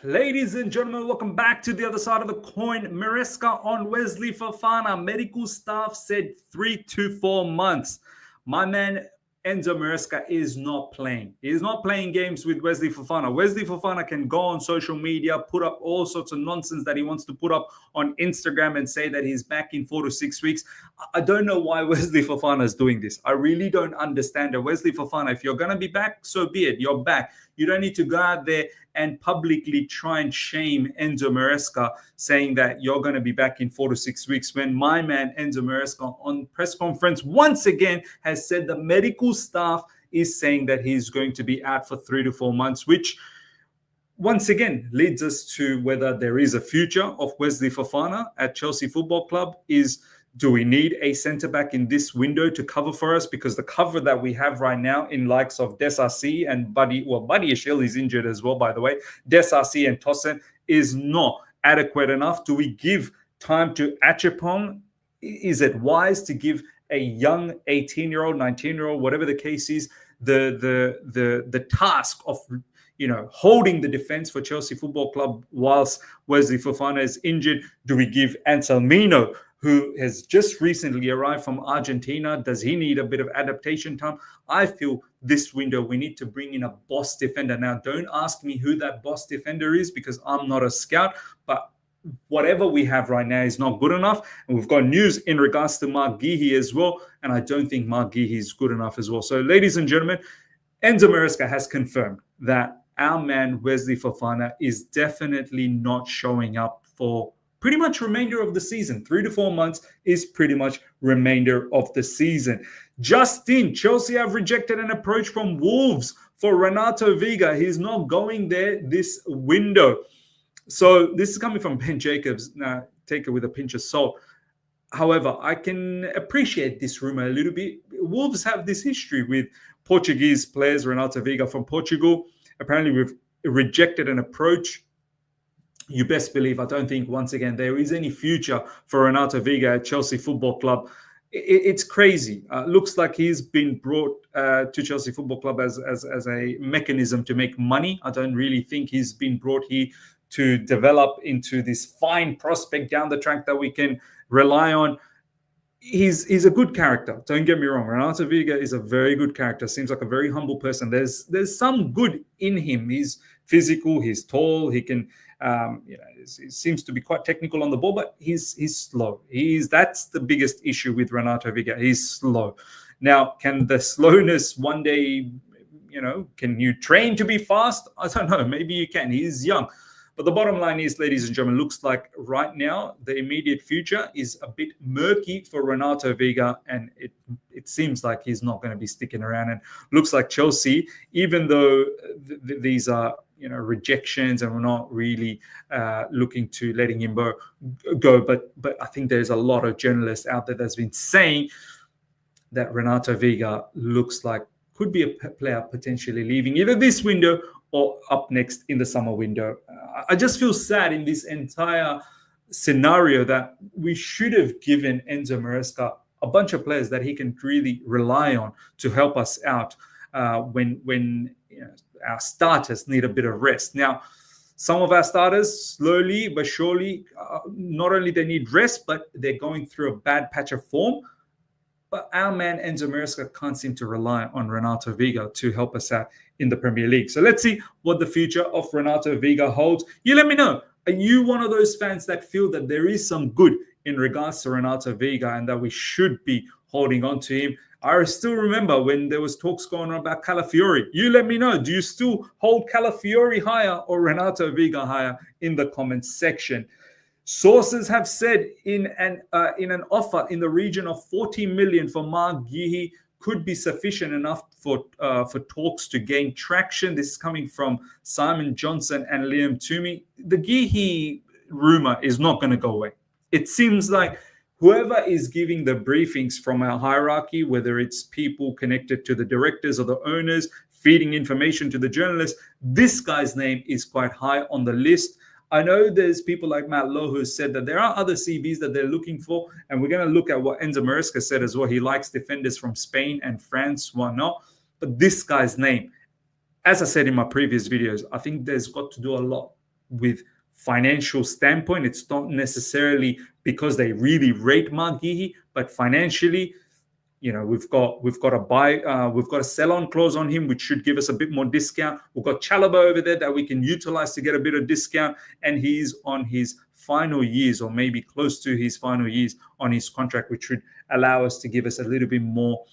Ladies and gentlemen, welcome back to the other side of the coin. Maresca on Wesley Fofana. Medical staff said 3 to 4 months. My man Enzo Maresca is not playing. He is not playing games with Wesley Fofana. Wesley Fofana can go on social media, put up all sorts of nonsense that he wants to put up on Instagram and say that he's back in 4 to 6 weeks. I don't know why Wesley Fofana is doing this. I really don't understand it. Wesley Fofana, if you're going to be back, so be it. You're back. You don't need to go out there and publicly try and shame Enzo Maresca, saying that you're going to be back in 4 to 6 weeks, when my man Enzo Maresca on press conference once again has said the medical staff is saying that he's going to be out for 3 to 4 months, which once again leads us to whether there is a future of Wesley Fofana at Chelsea Football Club. Do we need a centre-back in this window to cover for us? Because the cover that we have right now in likes of Desarci and Buddy Ishil is injured as well, by the way. Desarci and Tosin is not adequate enough. Do we give time to Achapong? Is it wise to give a young 18-year-old, 19-year-old, whatever the case is, the task of holding the defense for Chelsea Football Club whilst Wesley Fofana is injured? Do we give Anselmino, who has just recently arrived from Argentina, does he need a bit of adaptation time? I feel this window we need to bring in a boss defender. Now, don't ask me who that boss defender is, because I'm not a scout, but whatever we have right now is not good enough. And we've got news in regards to Mark Guehi as well, and I don't think Mark Guehi is good enough as well. So, ladies and gentlemen, Enzo Maresca has confirmed that our man Wesley Fofana is definitely not showing up for pretty much remainder of the season. 3 to 4 months is pretty much remainder of the season. Justin, Chelsea have rejected an approach from Wolves for Renato Veiga. He's not going there this window. So this is coming from Ben Jacobs. Now, take it with a pinch of salt. However, I can appreciate this rumor a little bit. Wolves have this history with Portuguese players, Renato Veiga from Portugal. Apparently, we've rejected an approach. You best believe, I don't think, once again, there is any future for Renato Veiga at Chelsea Football Club. It's crazy. Looks like he's been brought to Chelsea Football Club as a mechanism to make money. I don't really think he's been brought here to develop into this fine prospect down the track that we can rely on. He's a good character. Don't get me wrong. Renato Veiga is a very good character. Seems like a very humble person. There's some good in him. He's physical. He's tall. He can, he seems to be quite technical on the ball, but he's slow. That's the biggest issue with Renato Veiga. He's slow. Now, can the slowness one day, can you train to be fast? I don't know. Maybe you can. He's young. But the bottom line is, ladies and gentlemen, looks like right now the immediate future is a bit murky for Renato Veiga, and it seems like he's not going to be sticking around. And looks like Chelsea, even though these are rejections, and we're not really looking to letting him go, but I think there's a lot of journalists out there that's been saying that Renato Veiga looks like could be a player potentially leaving either this window or up next in the summer window. I just feel sad in this entire scenario that we should have given Enzo Maresca a bunch of players that he can really rely on to help us out when our starters need a bit of rest. Now, some of our starters, slowly but surely, not only they need rest, but they're going through a bad patch of form. But our man Enzo Maresca can't seem to rely on Renato Veiga to help us out in the Premier League. So let's see what the future of Renato Veiga holds. You let me know. Are you one of those fans that feel that there is some good in regards to Renato Veiga and that we should be holding on to him? I still remember when there was talks going on about Calafiori. You let me know. Do you still hold Calafiori higher or Renato Veiga higher in the comments section? Sources have said in an offer in the region of 40 million for Mark Guehi could be sufficient enough for talks to gain traction. This is coming from Simon Johnson and Liam Toomey. The Guehi rumor is not going to go away. It seems like whoever is giving the briefings from our hierarchy, whether it's people connected to the directors or the owners, feeding information to the journalists, this guy's name is quite high on the list. I know there's people like Matt Lowe who said that there are other CVs that they're looking for, and we're going to look at what Enzo Maresca said as well. He likes defenders from Spain and France, whatnot. But this guy's name, as I said in my previous videos, I think there's got to do a lot with financial standpoint. It's not necessarily because they really rate Guehi, but financially, we've got a sell-on clause on him, which should give us a bit more discount. We've got Chalobah over there that we can utilize to get a bit of discount, and he's on his final years, or maybe close to his final years on his contract, which would allow us to give us a little bit more,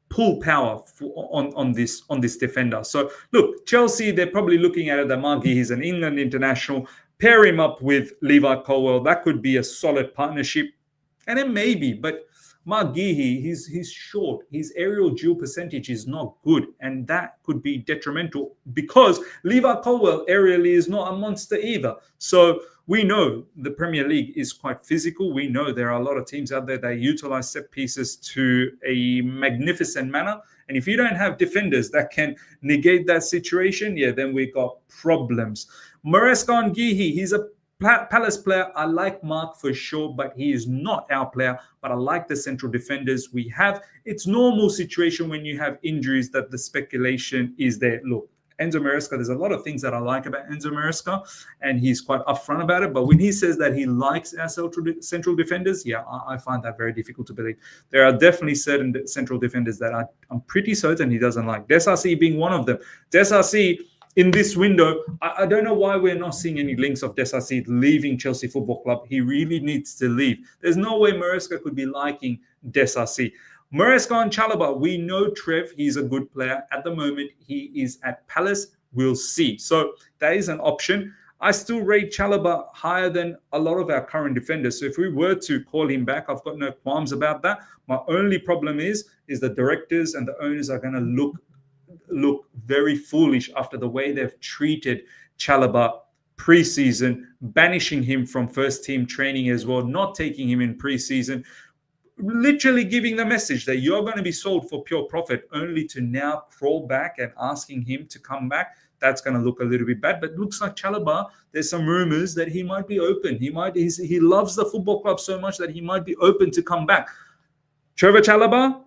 pull power on this defender. So look, Chelsea, they're probably looking at it that Guehi is an England international. Pair him up with Levi Colwill. That could be a solid partnership, and then maybe, but Guehi, he's short. His aerial duel percentage is not good, and that could be detrimental because Levi Colwill aerially is not a monster either. So we know the Premier League is quite physical. We know there are a lot of teams out there that utilize set pieces to a magnificent manner. And if you don't have defenders that can negate that situation, then we've got problems. Maresca and Guehi, he's a Palace player. I like Mark for sure, but he is not our player. But I like the central defenders we have. It's normal situation when you have injuries that the speculation is there. Look, Enzo Maresca, there's a lot of things that I like about Enzo Maresca, and he's quite upfront about it. But when he says that he likes our central defenders, I find that very difficult to believe. There are definitely certain central defenders that I'm pretty certain he doesn't like. Desarcy being one of them. Desarcy, in this window, I don't know why we're not seeing any links of Desarcy leaving Chelsea Football Club. He really needs to leave. There's no way Maresca could be liking Desarcy. Maresca and Chalobah, we know Trev, he's a good player. At the moment, he is at Palace. We'll see. So that is an option. I still rate Chalobah higher than a lot of our current defenders. So if we were to call him back, I've got no qualms about that. My only problem is the directors and the owners are going to look very foolish after the way they've treated Chalobah pre-season, banishing him from first team training as well, not taking him in pre-season, literally giving the message that you're going to be sold for pure profit, only to now crawl back and asking him to come back. That's going to look a little bit bad. But it looks like Chalobah, there's some rumors that he might be open. He loves the football club so much that he might be open to come back. Trevor Chalobah,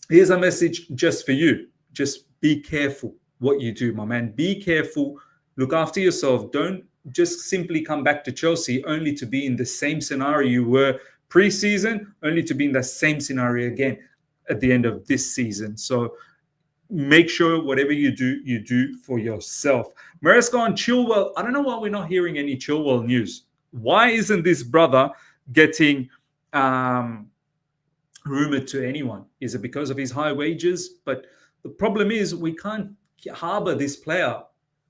here's a message just for you. Just be careful what you do, my man. Be careful. Look after yourself. Don't just simply come back to Chelsea only to be in the same scenario you were pre-season, only to be in the same scenario again at the end of this season. So make sure whatever you do for yourself. Maresca and Chilwell, I don't know why we're not hearing any Chilwell news. Why isn't this brother getting rumored to anyone? Is it because of his high wages? But the problem is we can't harbor this player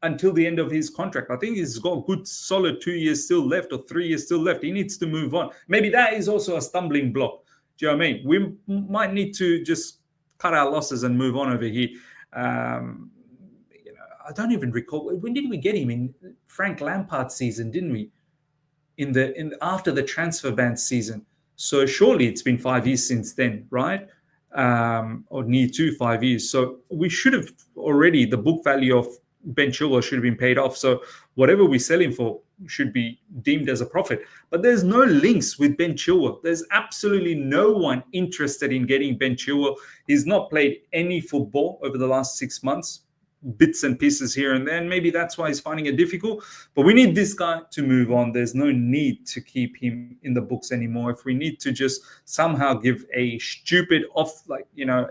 until the end of his contract. I think he's got a good solid 2 years still left, or 3 years still left. He needs to move on. Maybe that is also a stumbling block. Do you know what I mean? We might need to just cut our losses and move on over here. I don't even recall, when did we get him? In Frank Lampard's season, didn't we? After the transfer ban season. So surely it's been 5 years since then, right? Or near to 5 years. So we should have already, the book value of Ben Chilwell should have been paid off. So whatever we sell him for should be deemed as a profit. But there's no links with Ben Chilwell. There's absolutely no one interested in getting Ben Chilwell. He's not played any football over the last 6 months, bits and pieces here and there. And maybe that's why he's finding it difficult. But we need this guy to move on. There's no need to keep him in the books anymore. If we need to just somehow give a stupid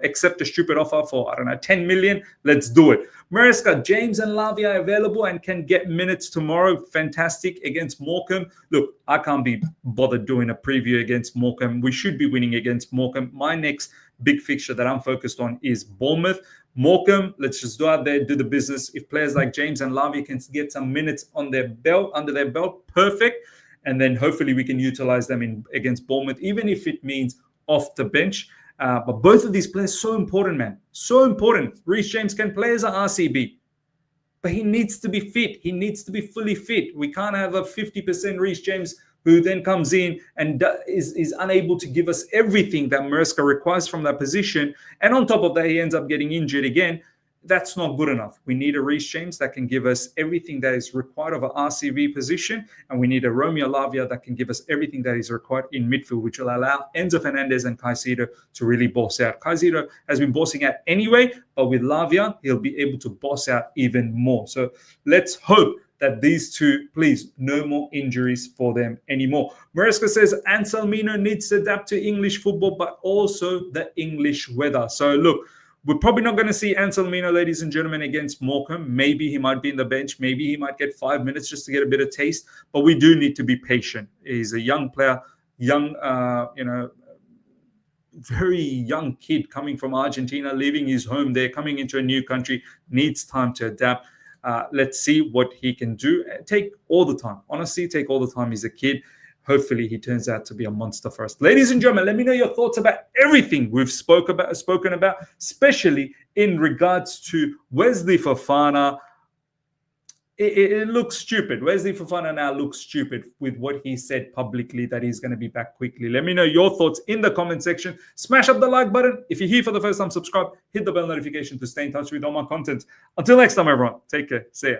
accept a stupid offer for, 10 million, let's do it. Maresca, James and Lavia are available and can get minutes tomorrow. Fantastic against Morecambe. Look, I can't be bothered doing a preview against Morecambe. We should be winning against Morecambe. My next big fixture that I'm focused on is Bournemouth. Morecambe, let's just go out there, do the business. If players like James and Lavia can get some minutes under their belt, perfect. And then hopefully we can utilize them against Bournemouth, even if it means off the bench. But both of these players, so important, man. So important. Reece James can play as an RCB, but he needs to be fit. He needs to be fully fit. We can't have a 50% Reece James who then comes in and is unable to give us everything that Maresca requires from that position. And on top of that, he ends up getting injured again. that's not good enough. We need a Reece James that can give us everything that is required of an RCB position, and we need a Romeo Lavia that can give us everything that is required in midfield, which will allow Enzo Fernandez and Caicedo to really boss out. Caicedo has been bossing out anyway, but with Lavia, he'll be able to boss out even more. So let's hope that these two, please, no more injuries for them anymore. Maresca says Anselmino needs to adapt to English football, but also the English weather. So look, we're probably not going to see Anselmino, ladies and gentlemen, against Morecambe. Maybe he might be in the bench. Maybe he might get 5 minutes just to get a bit of taste. But we do need to be patient. He's a young player, very young kid coming from Argentina, leaving his home there, coming into a new country, needs time to adapt. Let's see what he can do. Take all the time. Honestly, take all the time. He's a kid. Hopefully, he turns out to be a monster for us. Ladies and gentlemen, let me know your thoughts about everything we've spoken about, especially in regards to Wesley Fofana. It looks stupid. Wesley Fofana now looks stupid with what he said publicly that he's going to be back quickly. Let me know your thoughts in the comment section. Smash up the like button. If you're here for the first time, subscribe. Hit the bell notification to stay in touch with all my content. Until next time, everyone. Take care. See ya.